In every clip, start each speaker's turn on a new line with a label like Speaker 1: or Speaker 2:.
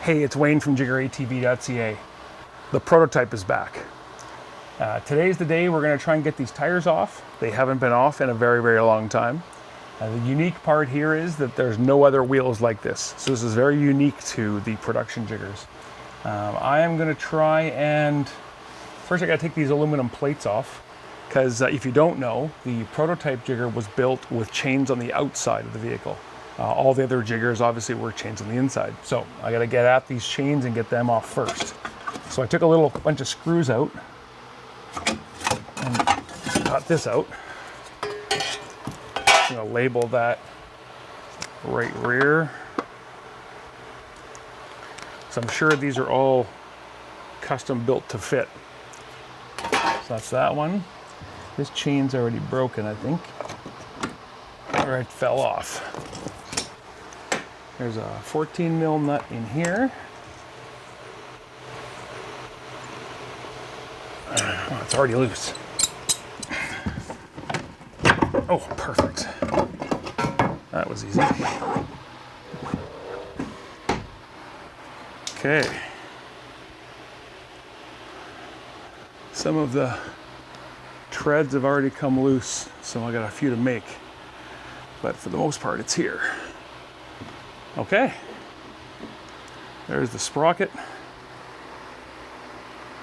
Speaker 1: Hey, it's Wayne from Jiger ATV.ca. The prototype is back. Today's the day we're going to try and get these tires off. They haven't been off in a very, very long time. The unique part here is that there's no other wheels like this. So this is very unique to the production Jigers. I am going to try and, first I got to take these aluminum plates off, because if you don't know, the prototype Jiger was built with chains on the outside of the vehicle. All the other Jigers obviously were chains on the inside. So I got to get at these chains and get them off first. So I took a bunch of screws out and got this out. I'm going to label that right rear. So I'm sure these are all custom built to fit. So that's that one. This chain's already broken, I think, or it fell off. There's a 14 mil nut in here. Oh, it's already loose. Oh, perfect. That was easy. Okay. Some of the treads have already come loose, so I got a few to make. But for the most part, it's here. Okay, there's the sprocket.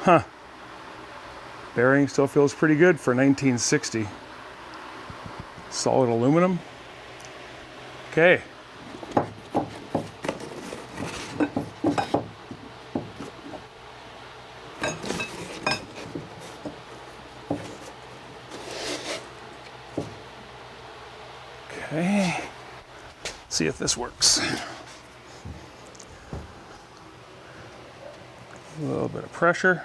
Speaker 1: Huh. Bearing still feels pretty good for 1960. Solid aluminum. Okay. Okay. See if this works. A little bit of pressure.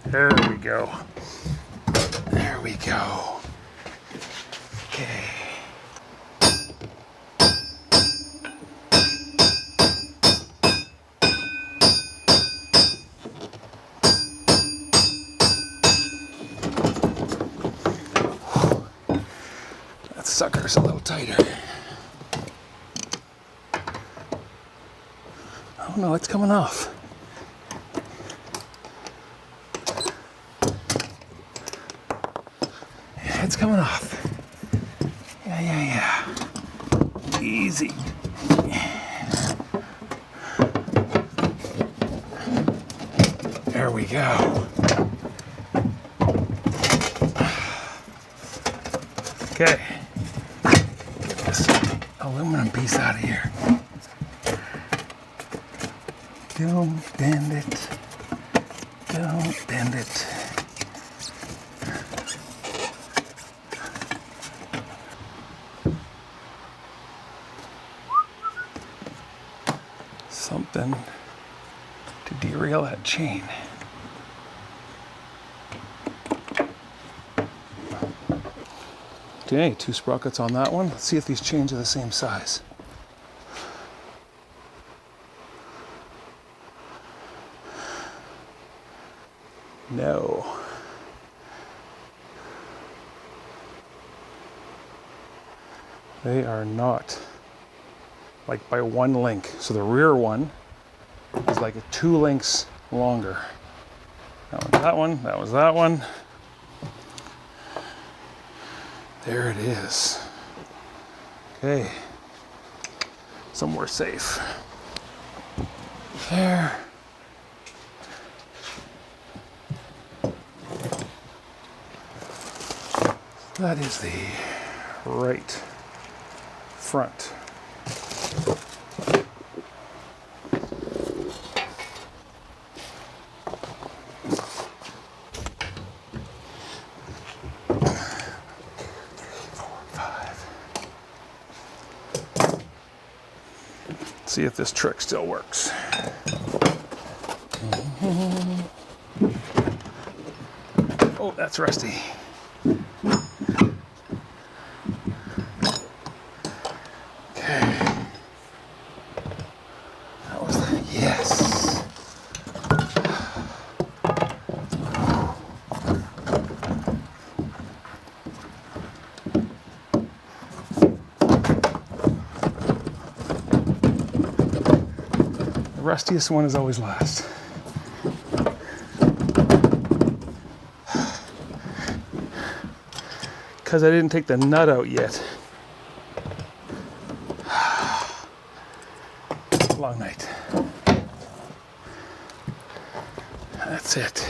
Speaker 1: There we go. There we go. Okay. Sucker's a little tighter. Oh no, it's coming off. Yeah, it's coming off. Yeah. Easy. There we go. Okay. Aluminum piece out of here. Don't bend it. Don't bend it. Something to derail that chain. Okay, 2 sprockets on that one. Let's see if these chains are the same size. No. They are not. Like by 1 link. So the rear one is like 2 links longer. That was that one, that was that one. There it is. Okay. Somewhere safe. There. That is the right front. See if this trick still works. Oh, that's rusty. Okay. That was the, yes. The rustiest one is always last. Because I didn't take the nut out yet. Long night. That's it.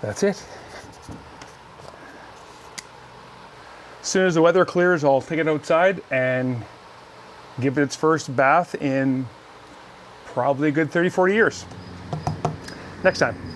Speaker 1: That's it. As soon as the weather clears, I'll take it outside and give it its first bath in probably a good 30, 40 years. Next time.